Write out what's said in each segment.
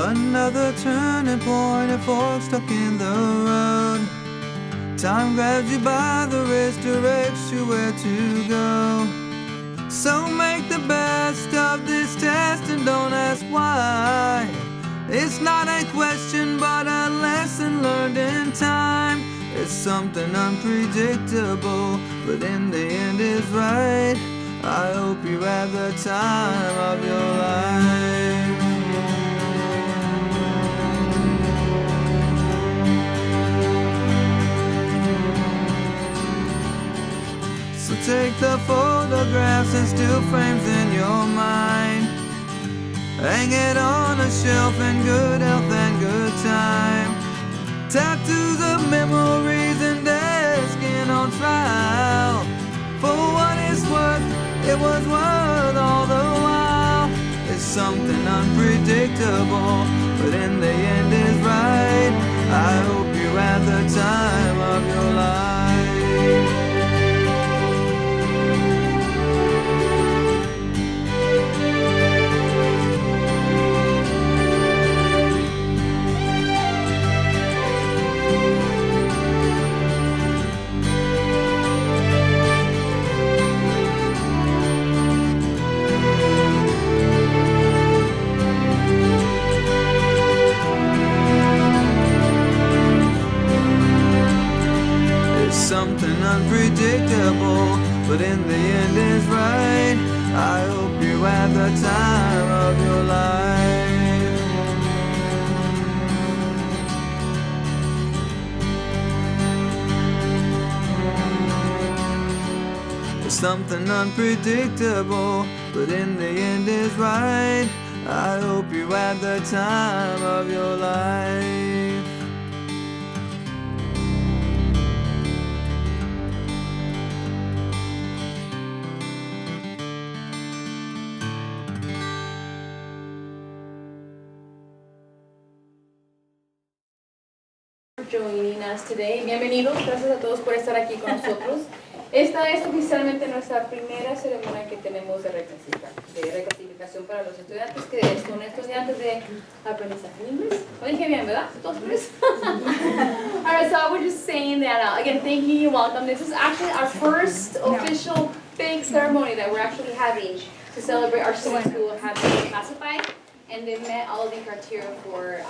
Another turning point, a fork stuck in the road. Time grabs you by the wrist, directs you where to go. So make the best of this test and don't ask why. It's not a question but a lesson learned in time. It's something unpredictable, but in the end is right. I hope you had the time of your life. So take the photographs and still frames in your mind. Hang it on a shelf in good health and good time. Tattoos of memories and their skin on trial. For what it's worth, it was worth all the while. It's something unpredictable, but in the end is right. I hope you had the time of your life. Something unpredictable, but in the end is right. I hope you had the time of your life. It's something unpredictable, but in the end is right. I hope you had the time of your life. Joining us today. Bienvenidos, gracias a todos por estar aquí con nosotros. Esta es oficialmente nuestra primera ceremonia que tenemos de reclasificación para los estudiantes que son estudiantes de aprendizaje en inglés. Lo dije bien, ¿verdad? ¿Todos tres? Alright, so I was just saying that, again, thank you and welcome. This is actually our first official big ceremony that we're actually having to celebrate our students who have been classified. And they met all of the criteria for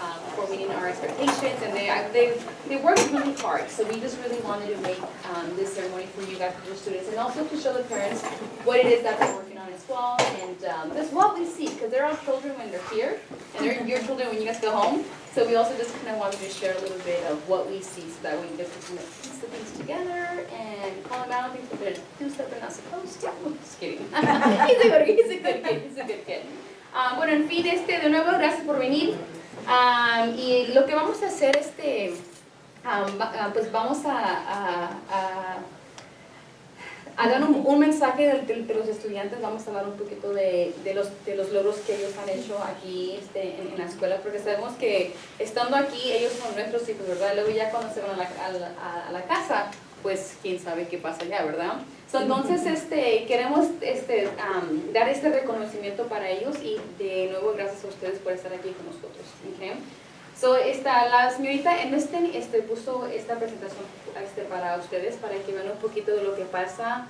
meeting our expectations, and they worked really hard. So we just really wanted to make this ceremony for you guys, for your students, and also to show the parents what it is that they're working on as well. And that's what we see, because they're our children when they're here, and they're your children when you guys go home. So we also just kind of wanted to share a little bit of what we see, so that way you guys can kind of piece the things together and call them out, things that they're do stuff they're not supposed to. Just kidding. He's a good kid. Bueno, en fin, de nuevo, gracias por venir. Y lo que vamos a hacer, pues vamos a dar un mensaje de los estudiantes, vamos a hablar un poquito de los logros que ellos han hecho aquí en la escuela, porque sabemos que estando aquí, ellos son nuestros hijos, ¿verdad? Luego ya cuando se van a la casa, pues quién sabe qué pasa allá, ¿verdad? Entonces, queremos dar este reconocimiento para ellos y de nuevo gracias a ustedes por estar aquí con nosotros. Okay? So, la señorita puso esta presentación para ustedes, para que vean un poquito de lo que pasa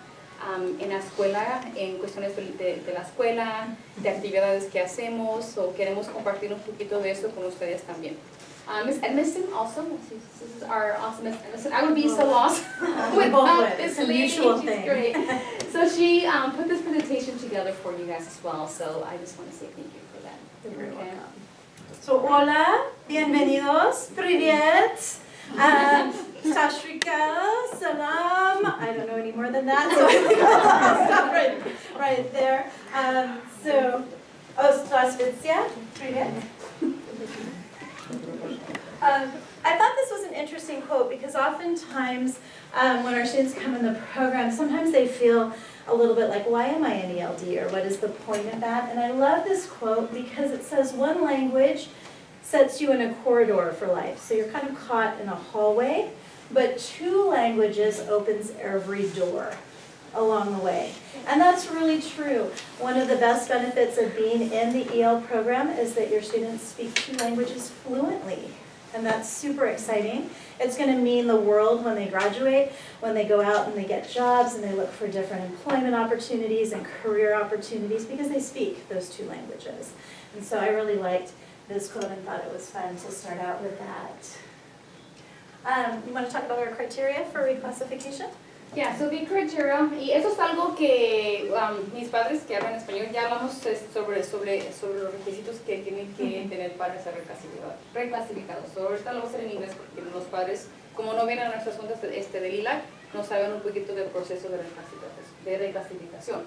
en la escuela, en cuestiones de la escuela, de actividades que hacemos, o queremos compartir un poquito de eso con ustedes también. Miss Edmiston also, this is our awesome Miss Edmiston. I would be so lost without this lady. She's great. So she put this presentation together for you guys as well. So I just want to say thank you for that. You're very welcome. So hola, bienvenidos, привет, Sashrika, salam. I don't know any more than that, so I'll stop right there. Здравствуйте, привет. I thought this was an interesting quote because oftentimes when our students come in the program, sometimes they feel a little bit like, why am I in ELD, or what is the point of that? And I love this quote because it says one language sets you in a corridor for life. So you're kind of caught in a hallway, but two languages opens every door. along the way. And that's really true. One of the best benefits of being in the EL program is that your students speak 2 languages fluently. And that's super exciting. It's going to mean the world when they graduate, when they go out and they get jobs and they look for different employment opportunities and career opportunities because they speak those 2 languages. And so I really liked this quote and thought it was fun to start out with that. You want to talk about our criteria for reclassification? Yeah, so the criteria, y eso es algo que mis padres que hablan español ya hablamos sobre los requisitos que tienen que tener para ser reclasificados. So, ahorita lo vamos a hacer en inglés porque los padres, como no vienen a nuestras juntas del ILAC, no saben un poquito del proceso de reclasificación.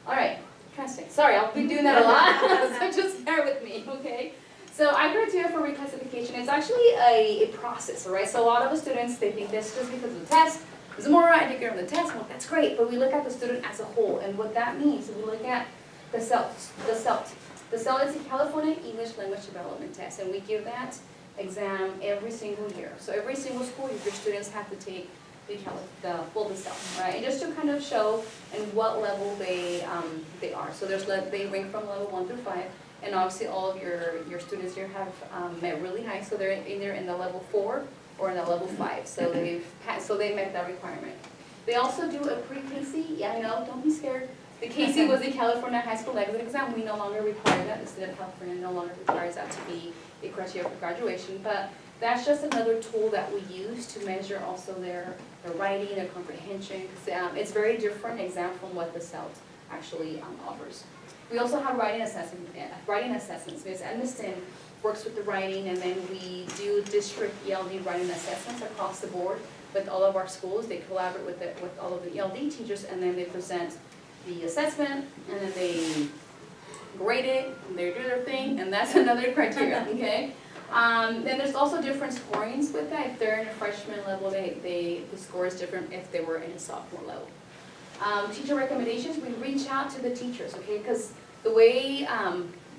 All right, translate. Sorry, I'll be doing that a lot, so just bear with me, okay? So our criteria for reclassification is actually a process, all right? So a lot of the students, they think this just because of the test. The more I get on the test, well, that's great, but we look at the student as a whole, and what that means is we look at the CELT. The CELT is the California English Language Development Test, and we give that exam every single year. So every single school year, your students have to take the CELT, right? And just to kind of show in what level they are. So they rank from level 1 through 5, and obviously all of your students here have met really high, so they're either in the level 4 or in the level 5, so they met that requirement. They also do a pre-KC. Yeah, I know, don't be scared. The KC was the California High School Exit Exam. We no longer require that. The state of California no longer requires that to be a criteria for graduation, but that's just another tool that we use to measure also their writing, their comprehension. It's very different exam from what the CELT actually offers. We also have writing assessments. Ms. Edmiston works with the writing, and then we do district ELD writing assessments across the board with all of our schools. They collaborate with all of the ELD teachers, and then they present the assessment, and then they grade it, and they do their thing, and that's another criteria, okay? Then there's also different scorings with that. If they're in a freshman level, the score is different if they were in a sophomore level. Teacher recommendations, we reach out to the teachers, okay? Because the way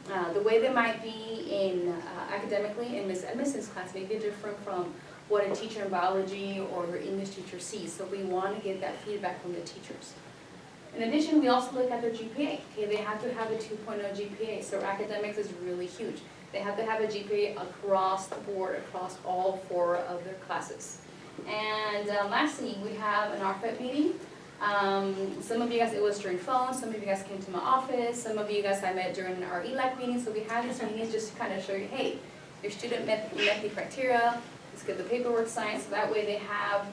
they might be in academically in Ms. Edmiston's class may be different from what a teacher in biology or your English teacher sees. So we want to get that feedback from the teachers. In addition, we also look at their GPA. Okay, they have to have a 2.0 GPA. So academics is really huge. They have to have a GPA across the board, across all 4 of their classes. And lastly, we have an RFET meeting. Some of you guys, it was during phone, some of you guys came to my office, some of you guys I met during our ELAC meeting, so we had these meetings just to kind of show you, hey, your student met the criteria, let's get the paperwork signed, so that way they have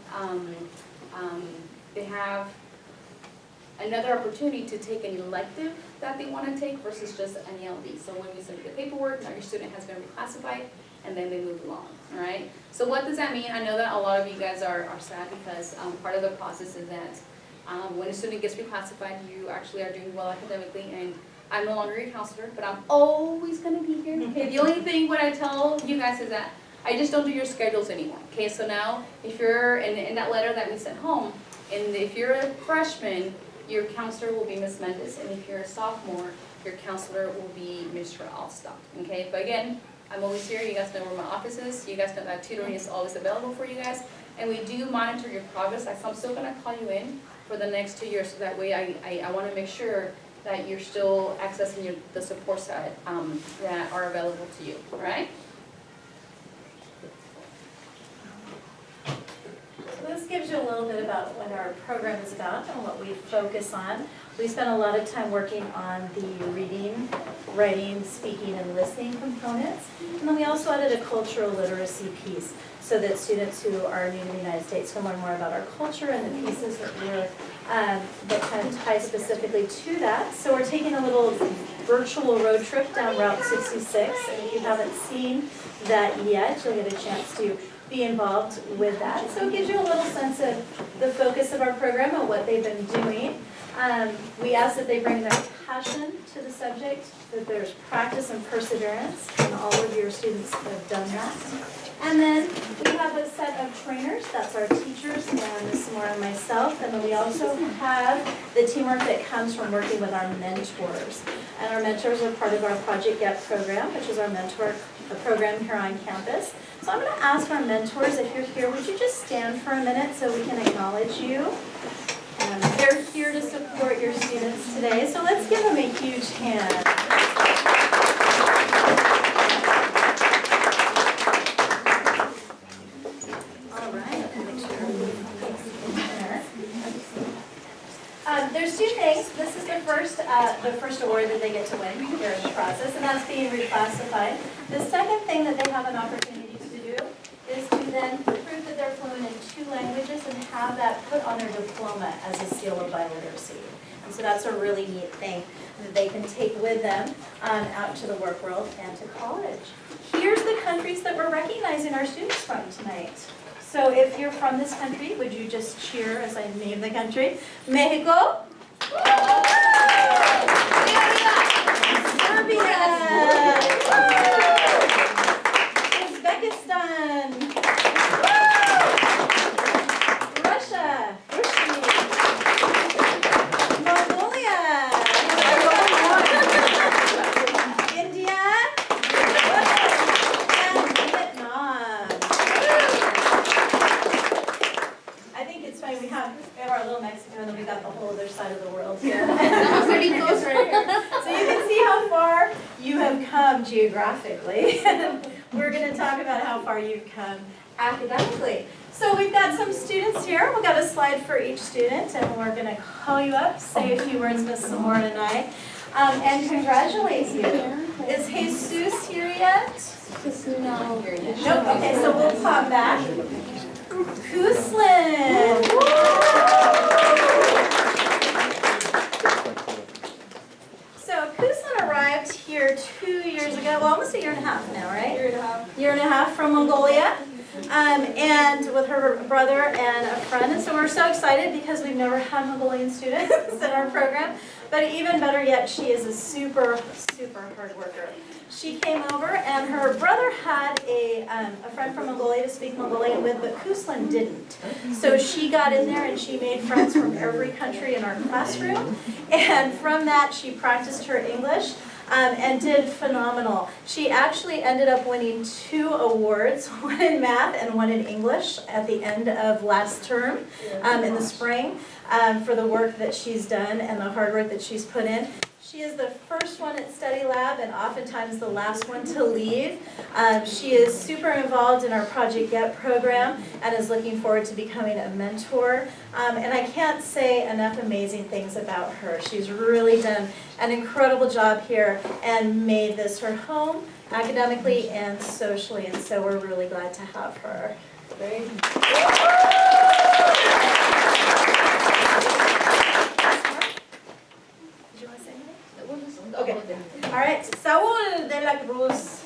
another opportunity to take an elective that they want to take versus just an ELD. So when we submit the paperwork, now your student has been reclassified, and then they move along, all right? So what does that mean? I know that a lot of you guys are sad because part of the process is that when a student gets reclassified, you actually are doing well academically, and I'm no longer your counselor, but I'm always going to be here. Okay, the only thing what I tell you guys is that I just don't do your schedules anymore. Okay, so now if you're in that letter that we sent home, and if you're a freshman, your counselor will be Ms. Mendez, and if you're a sophomore, your counselor will be Mr. Alstock. Okay, but again, I'm always here. You guys know where my office is. You guys know that tutoring is always available for you guys, and we do monitor your progress. I'm still going to call you in for the next 2 years, so that way I want to make sure that you're still accessing the support side that are available to you, all right? So this gives you a little bit about what our program is about and what we focus on. We spend a lot of time working on the reading, writing, speaking, and listening components. And then we also added a cultural literacy piece so that students who are new to the United States can learn more about our culture and the pieces that kind of tie specifically to that. So we're taking a little virtual road trip down Route 66, and if you haven't seen that yet, you'll get a chance to be involved with that. So it gives you a little sense of the focus of our program and what they've been doing. We ask that they bring their passion to the subject, that there's practice and perseverance, and all of your students have done that. And then we have a set of trainers, that's our teachers, and Ms. Moore and myself, and then we also have the teamwork that comes from working with our mentors. And our mentors are part of our Project Get program, which is our mentor program here on campus. So I'm going to ask our mentors, if you're here, would you just stand for a minute so we can acknowledge you? They're here to support your students today, so let's give them a huge hand. All right, make sure everybody's there. There's two things. This is the first award that they get to win here in the process, and that's being reclassified. The second thing that they have an opportunity to do is to then prove that they're fluent in 2 languages and have that put on their diploma as a seal of biliteracy. And so that's a really neat thing that they can take with them out to the work world and to college. Here's the countries that we're recognizing our students from tonight. So if you're from this country, would you just cheer as I name the country? Mexico. Serbia. Uzbekistan. Russia. Mongolia. India. And Vietnam. I think it's funny, we have our little Mexico and then we got the whole other side of the world here. Estamos pretty close right here. So you can see how far you have come geographically. We're going to talk about how far you've come academically. So we've got some students here. We've got a slide for each student, and we're going to call you up, say a few words, Miss Zamora and I, and congratulate you. Is Jesus here yet? No. Nope. Okay, so we'll pop back. Kuslin. So Kuslin arrived here 2 years ago, well, almost a year and a half now, right? Year and a half from Mongolia, and with her brother and a friend. And so we're so excited because we've never had Mongolian students in our program. But even better yet, she is a super, super hard worker. She came over, and her brother had a friend from Mongolia to speak Mongolian with, but Kuslin didn't. So she got in there, and she made friends from every country in our classroom. And from that, she practiced her English and did phenomenal. She actually ended up winning 2 awards, one in math and one in English at the end of last term in the spring for the work that she's done and the hard work that she's put in. She is the first one at Study Lab and oftentimes the last one to leave. She is super involved in our Project Get program and is looking forward to becoming a mentor. And I can't say enough amazing things about her. She's really done an incredible job here and made this her home academically and socially. And so we're really glad to have her. Great. Okay. All right. Saúl de la Cruz.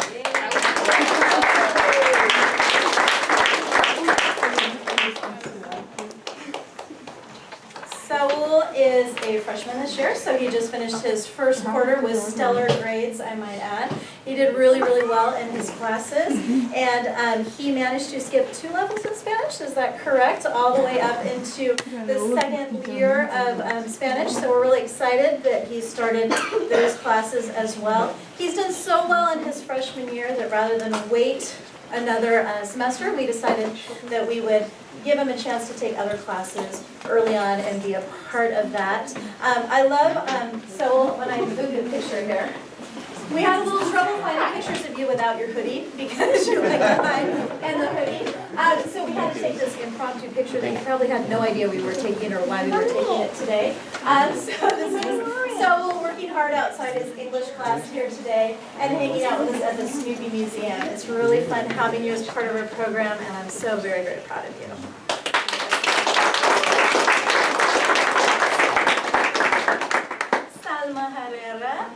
Saúl is a freshman this year, so he just finished his first quarter with stellar grades, I might add. He did really, really well in his classes, and he managed to skip 2 levels in Spanish, is that correct? All the way up into the second year of Spanish, so we're really excited that he started those classes as well. He's done so well in his freshman year that rather than wait another semester, we decided that we would give him a chance to take other classes early on and be a part of that. I love, so when I look at a picture here, we had a little trouble finding pictures of you without your hoodie because you're like behind and the hoodie. So we had to take this impromptu picture that you probably had no idea we were taking or why we were taking it today. So this is Saul working hard outside his English class here today and hanging out with us at the Snoopy Museum. It's really fun having you as part of our program, and I'm so very, very proud of you. Salma Herrera.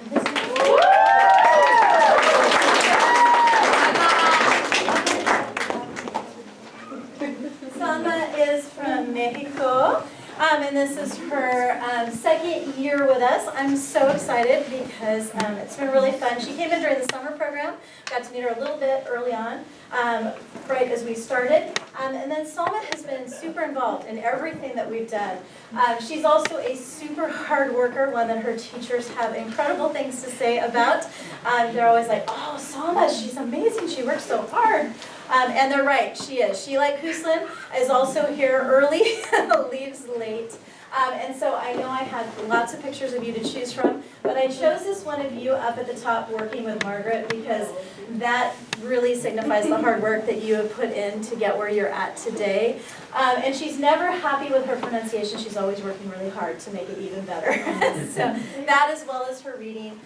Salma is from Mexico, and this is her second year with us. I'm so excited because it's been really fun. She came in during the summer program, got to meet her a little bit early on, right as we started. And then Salma has been super involved in everything that we've done. She's also a super hard worker, one that her teachers have incredible things to say about. They're always like, oh, Salma, she's amazing, she works so hard. And they're right, she is. She, like Kuslin, is also here early, leaves late. And so I know I had lots of pictures of you to choose from, but I chose this one of you up at the top working with Margaret because that really signifies the hard work that you have put in to get where you're at today. And she's never happy with her pronunciation. She's always working really hard to make it even better. So that, as well as her reading,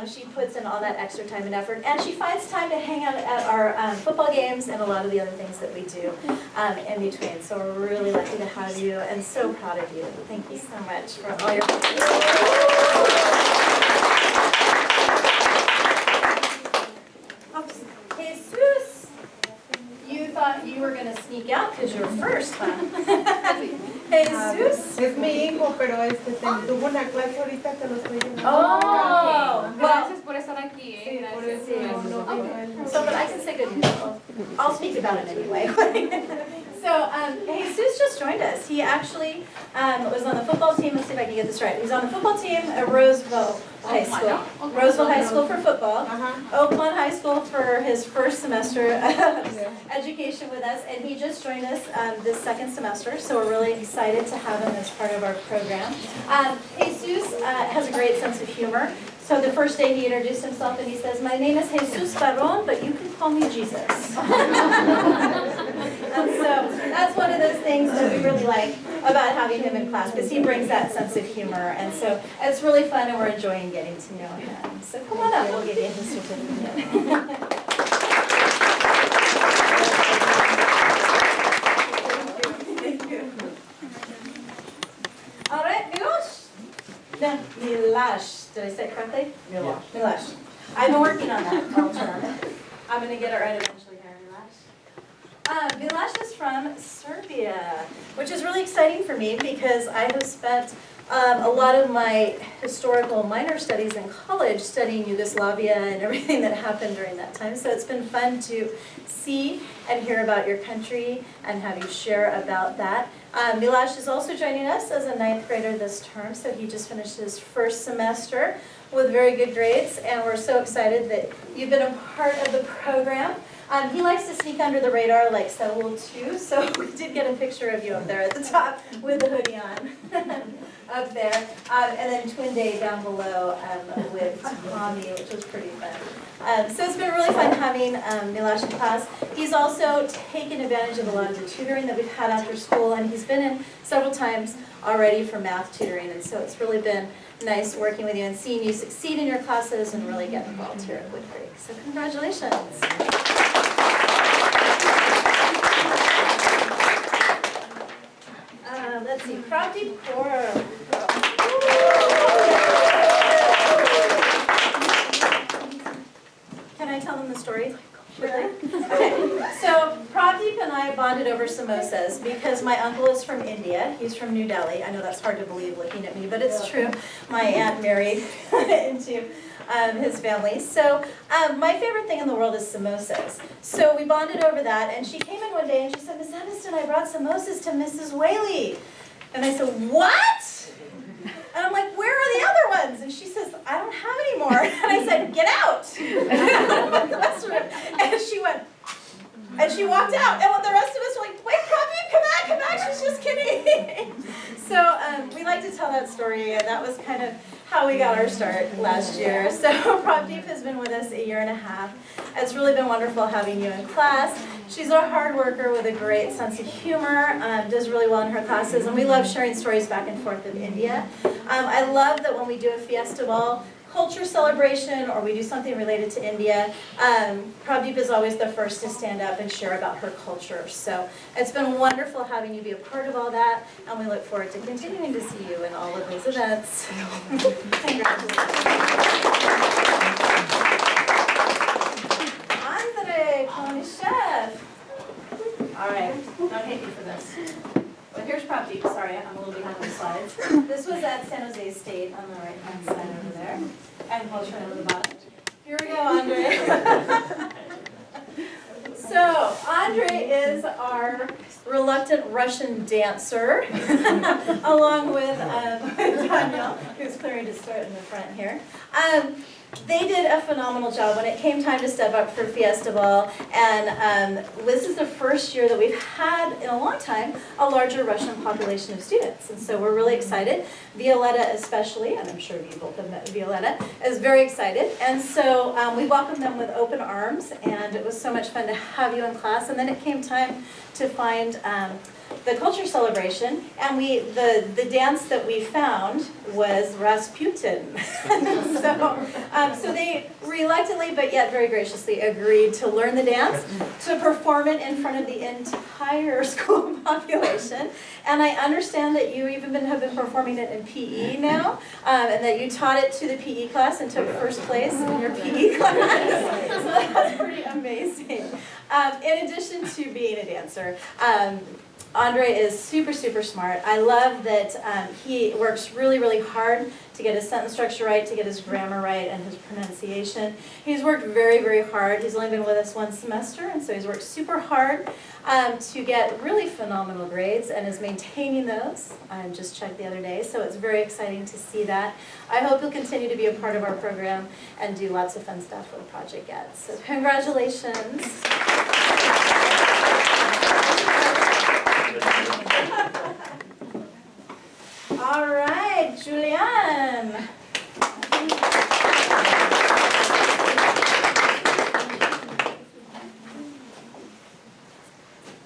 she puts in all that extra time and effort. And she finds time to hang out at our football games and a lot of the other things that we do in between. So we're really lucky to have you and so proud of you. Thank you so much for all your Oops. Jesus, you thought you were going to sneak out because you're first, huh? Jesus. Es mi hijo, pero tuvo una clase ahorita que lo estoy llevando. Oh, well, Gracias por estar aquí, Sí, por Gracias. eso no vino él. so, but I can say good news. I'll speak about it anyway. So, Jesus just joined us. He actually was on the football team. Let's see if I can get this right. He's on the football team at Roseville High School. Roseville High School for football. Oakland High School for his first semester of education with us. And he just joined us this second semester. So we're really excited to have him as part of our program. Jesus has a great sense of humor. So the first day he introduced himself and he says, "My name is Jesus Barron, but you can call me Jesus." And so that's one of those things that we really like about having him in class, because he brings that sense of humor. And so it's really fun and we're enjoying getting to know him. So come on up, we'll give you his certificate. All right, Milosh. No, Milash. Did I say it correctly? Milash. Milash. I've been working on that all term. I'm going to get it right eventually here, Milash. Milash is from Serbia, which is really exciting for me because I have spent a lot of my historical minor studies in college studying Yugoslavia and everything that happened during that time. So it's been fun to see and hear about your country and have you share about that. Milash is also joining us as a 9th grader this term, so he just finished his first semester with very good grades, and we're so excited that you've been a part of the program. He likes to sneak under the radar like Saul too, so we did get a picture of you up there at the top with the hoodie on up there. And then Twin Day down below with Tommy, which was pretty fun. So it's been really fun having Milash in class. He's also taken advantage of a lot of the tutoring that we've had after school, and he's been in several times already for math tutoring, and so it's really been nice working with you and seeing you succeed in your classes and really get involved here at Woodcreek. So congratulations. Let's see, Pravdeep Kaur. Can I tell them the story? Sure. Okay, so Pravdeep and I bonded over samosas because my uncle is from India. He's from New Delhi. I know that's hard to believe looking at me, but it's true. My aunt married into his family. So my favorite thing in the world is samosas. So we bonded over that, and she came in one day and she said, "Miss Aniston, I brought samosas to Mrs. Whaley." And I said, "What?" And I'm like, "Where are the other ones?" And she says, "I don't have any more." And I said, "Get out." And she went, and she walked out. And the rest of us were like, "Wait, Pravdeep, come back, she's just kidding." So we like to tell that story, and that was kind of how we got our start last year. So Pravdeep has been with us a year and a half. It's really been wonderful having you in class. She's a hard worker with a great sense of humor, does really well in her classes, and we love sharing stories back and forth of India. I love that when we do a fiesta ball, culture celebration, or we do something related to India, Pravdeep is always the first to stand up and share about her culture. So it's been wonderful having you be a part of all that, and we look forward to continuing to see you in all of those events. Congratulations. Andre Konishev. All right, don't hate me for this. But here's Pravdeep. Sorry, I'm a little behind on the slides. This was at San Jose State on the right-hand side over there, and culture on the bottom. Here we go, Andre. So, Andre is our reluctant Russian dancer, along with Daniel, who's clearing to start in the front here. they did a phenomenal job when it came time to step up for Fiesta Ball, and this is the first year that we've had, in a long time, a larger Russian population of students, and so we're really excited. Violetta especially, and I'm sure you both have met Violetta, is very excited, and so we welcomed them with open arms, and it was so much fun to have you in class, and then it came time to find the culture celebration, and the dance that we found was Rasputin. So they reluctantly but yet very graciously agreed to learn the dance, to perform it in front of the entire school population. And I understand that you even have been performing it in PE now, and that you taught it to the PE class and took first place in your PE class. So that's pretty amazing. In addition to being a dancer, Andre is super, super smart. I love that he works really, really hard to get his sentence structure right, to get his grammar right, and his pronunciation. He's worked very, very hard. He's only been with us one semester, and so he's worked super hard to get really phenomenal grades and is maintaining those. I just checked the other day, so it's very exciting to see that. I hope he'll continue to be a part of our program and do lots of fun stuff with Project Get. So congratulations. All right, Julian.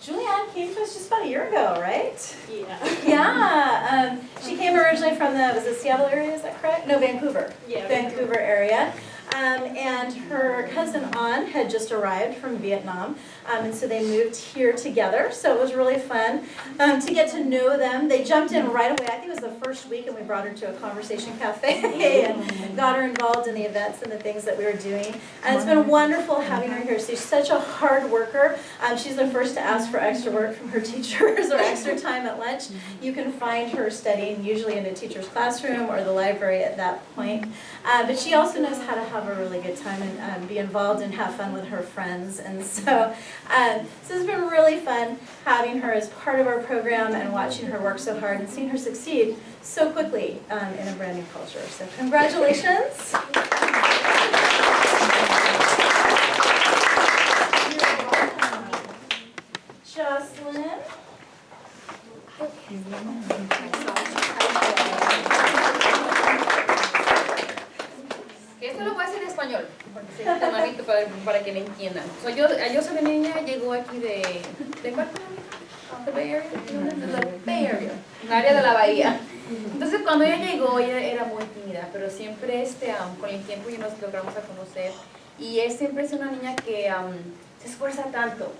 Julianne came to us just about a year ago, right? Yeah. Yeah. She came originally from was it Seattle area, is that correct? No, Vancouver. Yeah. Vancouver area. And her cousin An had just arrived from Vietnam, and so they moved here together, so it was really fun to get to know them. They jumped in right away. I think it was the first week, and we brought her to a conversation cafe and got her involved in the events and the things that we were doing. And it's been wonderful having her here. So she's such a hard worker. She's the first to ask for extra work from her teachers or extra time at lunch. You can find her studying usually in a teacher's classroom or the library at that point. But she also knows how to have a really good time and be involved and have fun with her friends. And so it's been really fun having her as part of our program and watching her work so hard and seeing her succeed so quickly in a brand new culture. So congratulations. Jocelyn. Esto lo voy a hacer en español, porque se quita malito para que me entiendan. So, yo soy una niña, llegó aquí ¿de cuál? The Bay Area? The Bay Area, el área de la bahía. Entonces cuando ella llegó, ella era muy tímida, pero siempre con el tiempo ya nos logramos a conocer. Y siempre es una niña que se esfuerza tanto,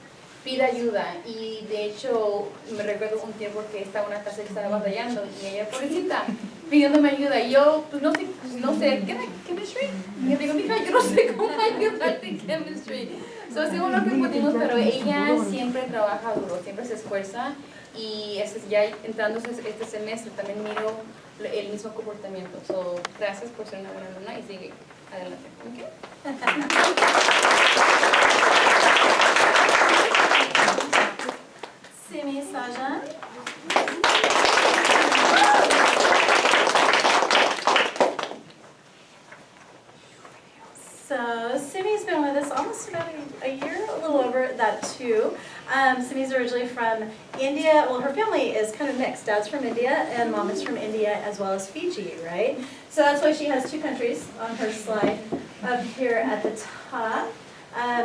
pide ayuda, y de hecho me recuerdo un tiempo que estaba en una clase que estaba batallando y ella, pobrecita, pidiéndome ayuda, y yo pues no sé, ¿qué chemistry? Y yo digo, mija, yo no sé cómo ayudarte en chemistry. So, sí, lo que pudimos, pero ella siempre trabaja duro, siempre se esfuerza, y ya entrando este semestre también miro el mismo comportamiento. So, gracias por ser una buena alumna y sigue adelante. Simi Sajan. So Simi's been with us almost about a year, a little over that too. Simi's originally from India. Well, her family is kind of mixed. Dad's from India and Mom is from India as well as Fiji, right? So that's why she has two countries on her slide up here at the top.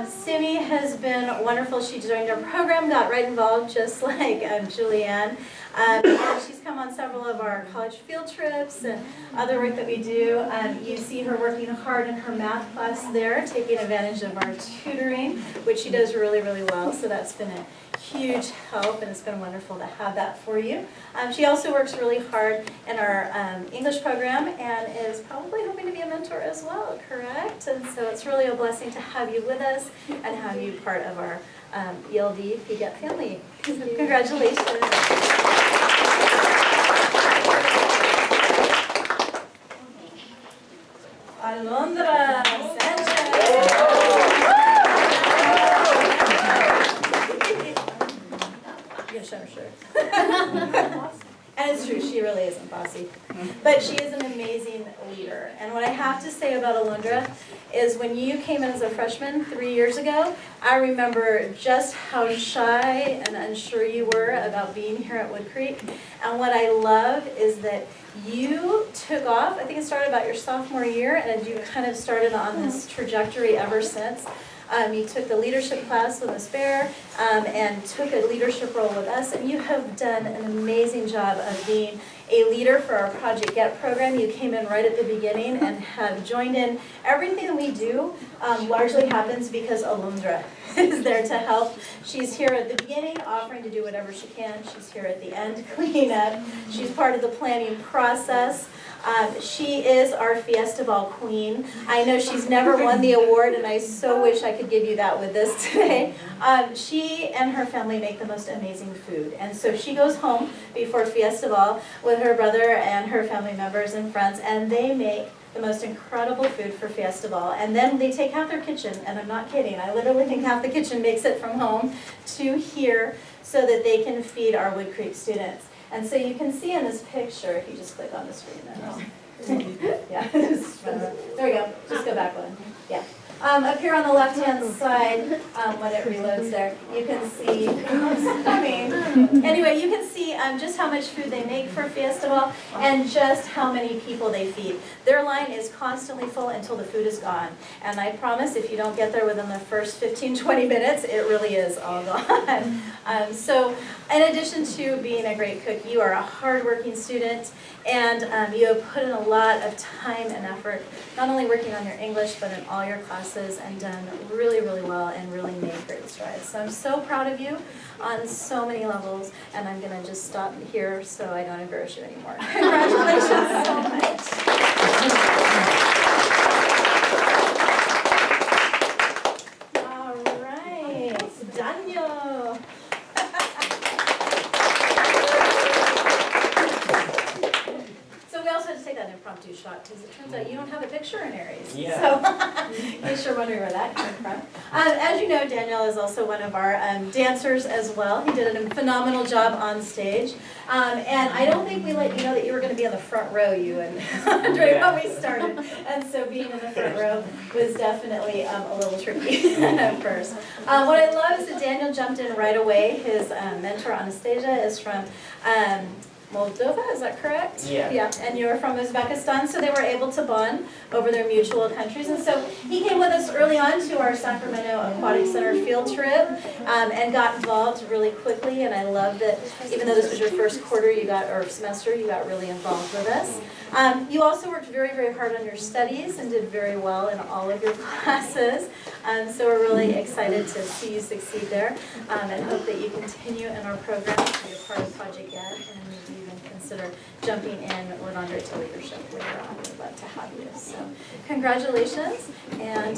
Simi has been wonderful. She joined our program, got right involved just like Julianne. And she's come on several of our college field trips and other work that we do. You see her working hard in her math class there, taking advantage of our tutoring, which she does really, really well. So that's been a huge help, and it's been wonderful to have that for you. She also works really hard in our English program and is probably hoping to be a mentor as well, correct? And so it's really a blessing to have you with us and have you part of our ELD PGET family. Congratulations. Alondra Sanchez. Yes, I'm sure. And it's true, she really isn't bossy. But she is an amazing leader. And what I have to say about Alondra is when you came in as a freshman 3 years ago, I remember just how shy and unsure you were about being here at Woodcreek. And what I love is that you took off. I think it started about your sophomore year, and you kind of started on this trajectory ever since. You took the leadership class with Ms. Bear and took a leadership role with us, and you have done an amazing job of being a leader for our Project Get program. You came in right at the beginning and have joined in. Everything we do largely happens because Alondra is there to help. She's here at the beginning, offering to do whatever she can. She's here at the end, cleaning up. She's part of the planning process. She is our Fiestival queen. I know she's never won the award, and I so wish I could give you that with this today. She and her family make the most amazing food, and so she goes home before Fiestival with her brother and her family members and friends, and they make the most incredible food for Fiestival. And then they take half their kitchen, and I'm not kidding, I literally think half the kitchen makes it from home to here so that they can feed our Woodcreek students. And so you can see in this picture, if you just click on the screen there. Yeah, there we go, just go back one. Yeah. Up here on the left-hand side, when it reloads there, you can see, anyway, you can see just how much food they make for Fiestival and just how many people they feed. Their line is constantly full until the food is gone. And I promise if you don't get there within the first 15, 20 minutes, it really is all gone. So in addition to being a great cook, you are a hardworking student, and you have put in a lot of time and effort, not only working on your English, but in all your classes, and done really, really well and really made great strides. So I'm so proud of you on so many levels, and I'm going to just stop here so I don't embarrass you anymore. Congratulations so much. All right, Daniel. So we also had to take that impromptu shot because it turns out you don't have a picture in Aries. Yeah. So in case you're wondering where that came from. As you know, Daniel is also one of our dancers as well. He did a phenomenal job on stage. And I don't think we let you know that you were going to be in the front row, you and Andre, when we started. And so being in the front row was definitely a little tricky at first. What I love is that Daniel jumped in right away. His mentor, Anastasia, is from Moldova, is that correct? Yeah. Yeah, and you're from Uzbekistan, so they were able to bond over their mutual countries. And so he came with us early on to our Sacramento Aquatic Center field trip and got involved really quickly. And I love that even though this was your first quarter, or semester, you got really involved with us. You also worked very, very hard on your studies and did very well in all of your classes. So we're really excited to see you succeed there and hope that you continue in our program to be a part of Project Get, and maybe even consider jumping in with Andre to leadership later on. We'd love to have you. So congratulations, and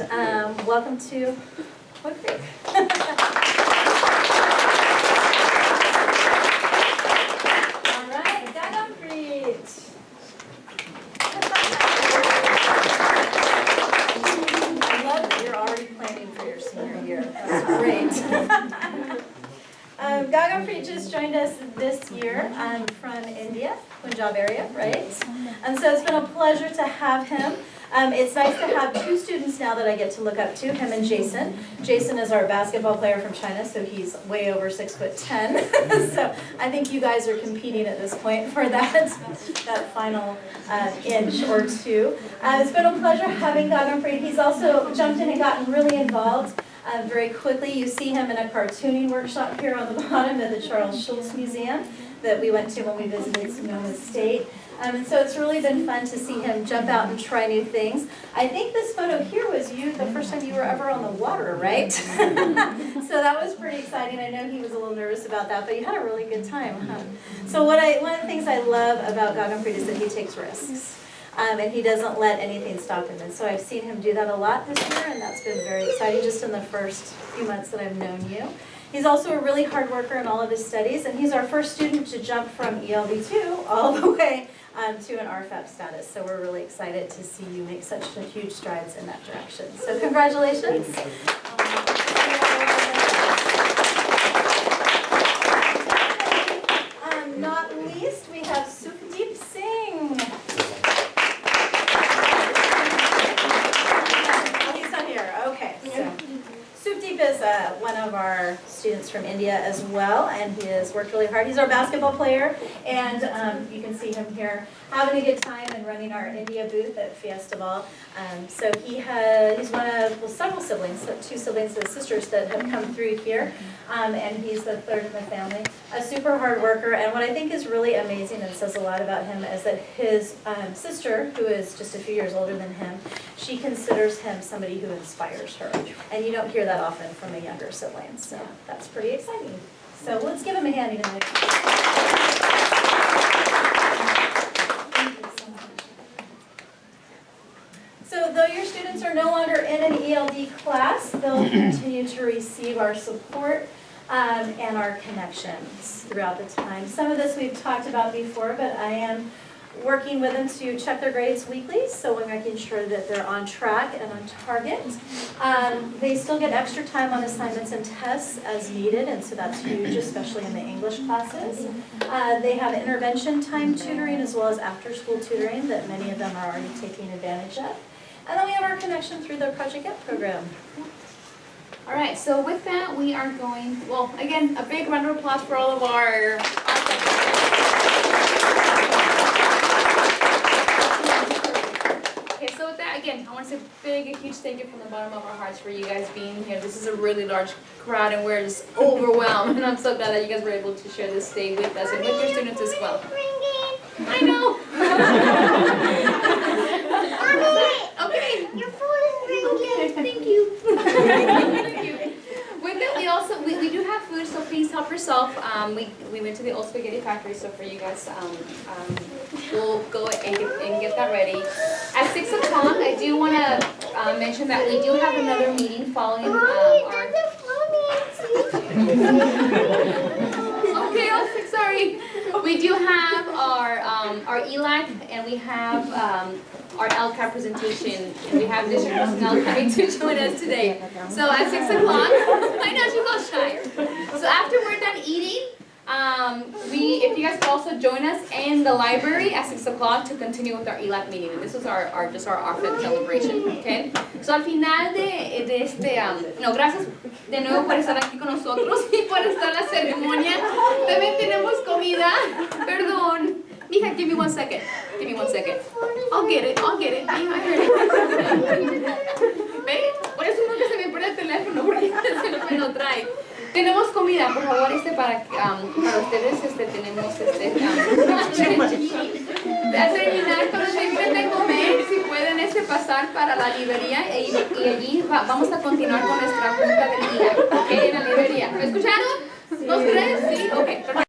welcome to Woodcreek. All right, Gagampreet. I love that you're already planning for your senior year. That's great. Gagampreet just joined us this year from India, Punjab area, right? And so it's been a pleasure to have him. It's nice to have two students now that I get to look up to, him and Jason. Jason is our basketball player from China, so he's way over 6'10". So I think you guys are competing at this point for that final inch or two. It's been a pleasure having Gagampreet. He's also jumped in and gotten really involved very quickly. You see him in a cartooning workshop here on the bottom at the Charles Schulz Museum that we went to when we visited Sonoma State. And so it's really been fun to see him jump out and try new things. I think this photo here was you the first time you were ever on the water, right? So that was pretty exciting. I know he was a little nervous about that, but you had a really good time, huh? So one of the things I love about Gagampreet is that he takes risks. And he doesn't let anything stop him. And so I've seen him do that a lot this year, and that's been very exciting just in the first few months that I've known you. He's also a really hard worker in all of his studies, and he's our first student to jump from ELB2 all the way to an RFEP status. So we're really excited to see you make such huge strides in that direction. So congratulations. Not least, we have Sukhdeep Singh. Oh, he's not here. Okay. So. Sukhdeep is one of our students from India as well, and he has worked really hard. He's our basketball player, and you can see him here having a good time and running our India booth at Festival. So he's one of several siblings, two siblings and sisters that have come through here, and he's the third in the family. A super hard worker, and what I think is really amazing and says a lot about him is that his sister, who is just a few years older than him, she considers him somebody who inspires her, and you don't hear that often from a younger sibling, so that's pretty exciting. So let's give him a hand. Even So though your students are no longer in an ELD class, they'll continue to receive our support and our connections throughout the time. Some of this we've talked about before, but I am working with them to check their grades weekly, so we're making sure that they're on track and on target. They still get extra time on assignments and tests as needed, and so that's huge, especially in the English classes. They have intervention time tutoring as well as after-school tutoring that many of them are already taking advantage of. And then we have our connection through the Project Get program. All right, so with that, we are going, well, again, a big round of applause for all of our... Okay, so with that, again, I want to say a huge thank you from the bottom of our hearts for you guys being here. This is a really large crowd, and we're just overwhelmed, and I'm so glad that you guys were able to share this day with us and with your students as well. I know! Okay. Your phone is ringing. Thank you. Thank you. With that, we do have food, so please help yourself. We went to the old spaghetti factory, so for you guys, we'll go and get that ready. At 6 o'clock, I do want to mention that we do have another meeting following our... Okay, oh, sorry. We do have our ELAC, and we have our LCAP presentation, and we have district personnel coming to join us today. So at 6 o'clock, I know she's all shy. So after we're done eating, if you guys could also join us in the library at 6 o'clock to continue with our ELAC meeting. And this was our RFED celebration, okay? So al final de este, no, gracias de nuevo por estar aquí con nosotros y por estar la ceremonia. También tenemos comida, perdón. Mija, give me 1 second. Give me 1 second. I'll get it. Mija, I heard it. ¿Ve? Por eso nunca se me pierde el teléfono, porque se me lo trae. Tenemos comida, por favor, para ustedes, tenemos a terminar con los tiempos de comer, si pueden pasar para la librería y allí vamos a continuar con nuestra junta del día, ¿ok? En la librería. ¿Me escucharon? ¿2, 3? Sí, ok, perfecto.